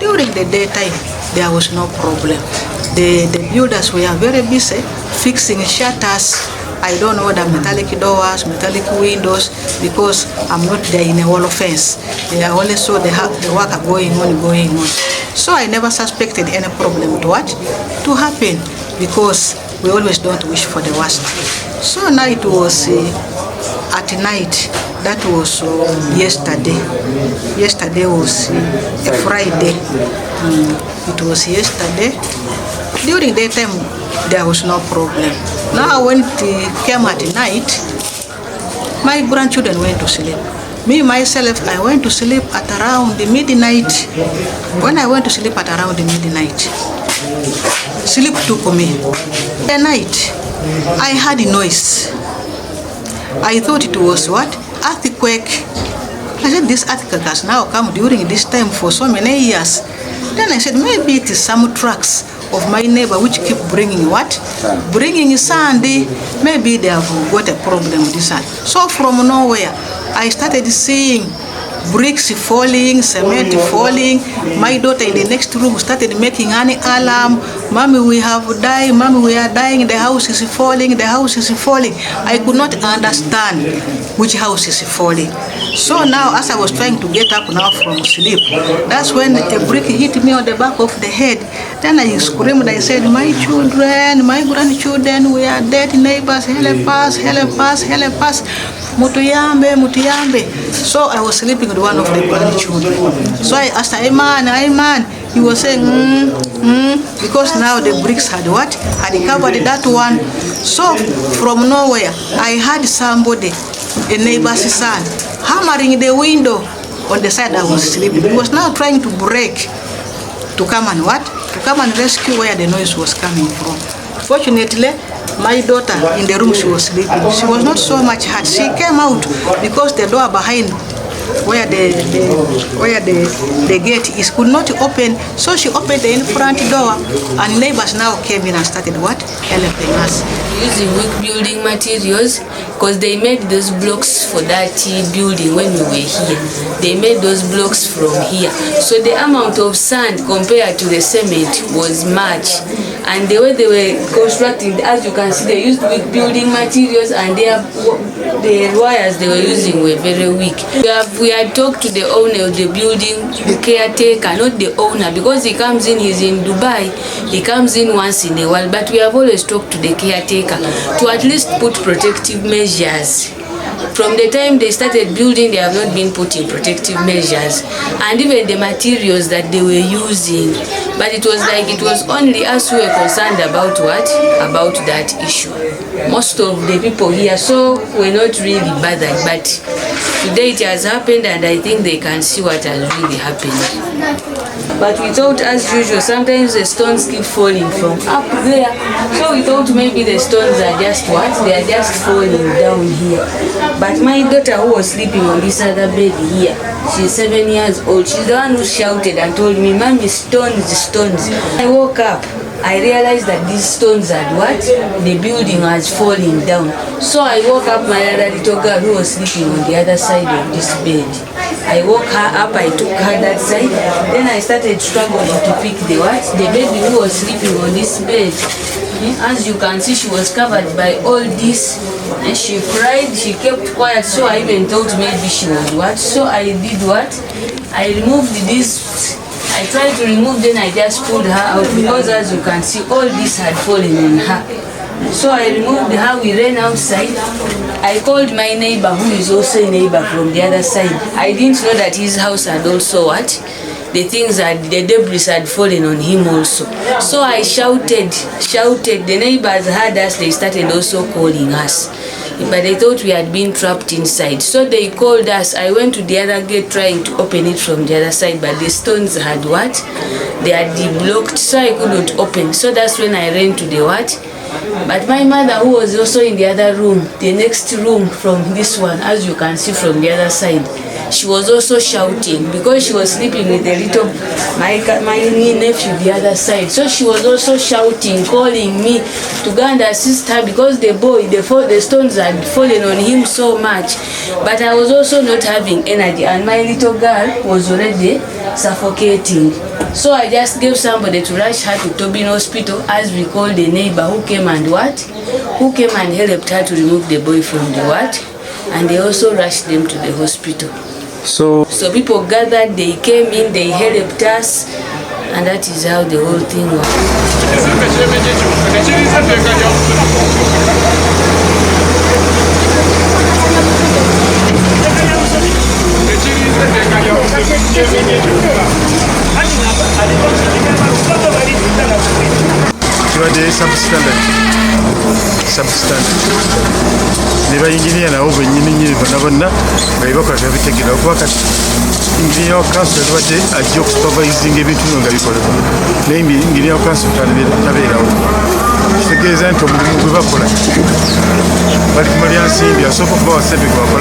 During the daytime, there was no problem. The builders were very busy fixing shutters. I don't know the metallic doors, metallic windows, because I'm not there in a wall of fence. They only saw the work going on. So I never suspected any problem to happen, because we always don't wish for the worst. So now it was at night. That was yesterday. Yesterday was a Friday. It was yesterday. During daytime, there was no problem. Now when it came at night, my grandchildren went to sleep. Me, myself, I went to sleep at around the midnight. When I went to sleep at around the midnight, sleep took me. At night, I heard a noise. I thought it was what? Earthquake. I said, this earthquake has now come during this time for so many years. Then I said, maybe it is some trucks of my neighbor which keep bringing what? Bringing sand. Maybe they have got a problem with this sand. So from nowhere, I started seeing bricks falling, cement falling. My daughter in the next room started making an alarm. Mommy, we have died. Mommy, we are dying. The house is falling. The house is falling. I could not understand which house is falling. So now, as I was trying to get up now from sleep, that's when a brick hit me on the back of the head. Then I screamed. I said, my children, my grandchildren, we are dead. Neighbors, help us, help us, help us. Mutuyambe, mutuyambe. So I was sleeping with one of the grandchildren. So I asked, Ayman. He was saying, because now the bricks had what? Had covered that one. So from nowhere, I heard somebody, a neighbor's son, hammering the window on the side I was sleeping. He was now trying to break to come and what? To come and rescue where the noise was coming from. Fortunately, my daughter in the room she was sleeping, she was not so much hurt. She came out because the door behind where the gate is could not open, so she opened the front door, and neighbors now came in and started what? Helping us. Using weak building materials, because they made those blocks for that building when we were here. They made those blocks from here. So the amount of sand compared to the cement was much. And the way they were constructing, as you can see, they used weak building materials, and the wires they were using were very weak. We had talked to the owner of the building, the caretaker, not the owner, because he comes in, he's in Dubai, he comes in once in a while, but we have always talked to the caretaker to at least put protective measures. From the time they started building, they have not been putting protective measures, and even the materials that they were using. But it was like it was only us who were concerned about what? About that issue. Most of the people here so were not really bothered, but today it has happened, and I think they can see what has really happened. But we thought, as usual, sometimes the stones keep falling from up there. So we thought maybe the stones are just what? They are just falling down here. But my daughter, who was sleeping on this other bed here, she's 7 years old. She's the one who shouted and told me, Mommy, stones, stones. I woke up. I realized that these stones had what? The building was falling down. So I woke up my other little girl who was sleeping on the other side of this bed. I woke her up, I took her that side. Then I started struggling to pick the what? The baby who was sleeping on this bed. As you can see, she was covered by all this. And she cried, she kept quiet, so I even thought maybe she was what? So I did what? I removed this. I tried to remove, then I just pulled her out, because as you can see, all this had fallen on her. So I removed her, we ran outside. I called my neighbor, who is also a neighbor from the other side. I didn't know that his house had also what? The debris had fallen on him also. So I shouted. The neighbors heard us, they started also calling us. But they thought we had been trapped inside. So they called us. I went to the other gate trying to open it from the other side, but the stones had what? They had blocked, so I couldn't open. So that's when I ran to the what? But my mother, who was also in the other room, the next room from this one, as you can see from the other side, she was also shouting because she was sleeping with a little, my nephew the other side. So she was also shouting, calling me to go and assist her because the boy, the stones had fallen on him so much. But I was also not having energy, and my little girl was already suffocating. So I just gave somebody to rush her to Tobin Hospital, as we called the neighbor who came and Who came and helped her to remove the boy from the ward, and they also rushed them to the hospital. So people gathered, they came in, they helped us, and that is how the whole thing was. Never engineer now when you need Banabana, they work at everything in a work at engineer council, what they are joke supervising everything on the record. Namely, engineer council can be available. The case and to move up on it. But Maria Sylvia, so for 7 o'clock.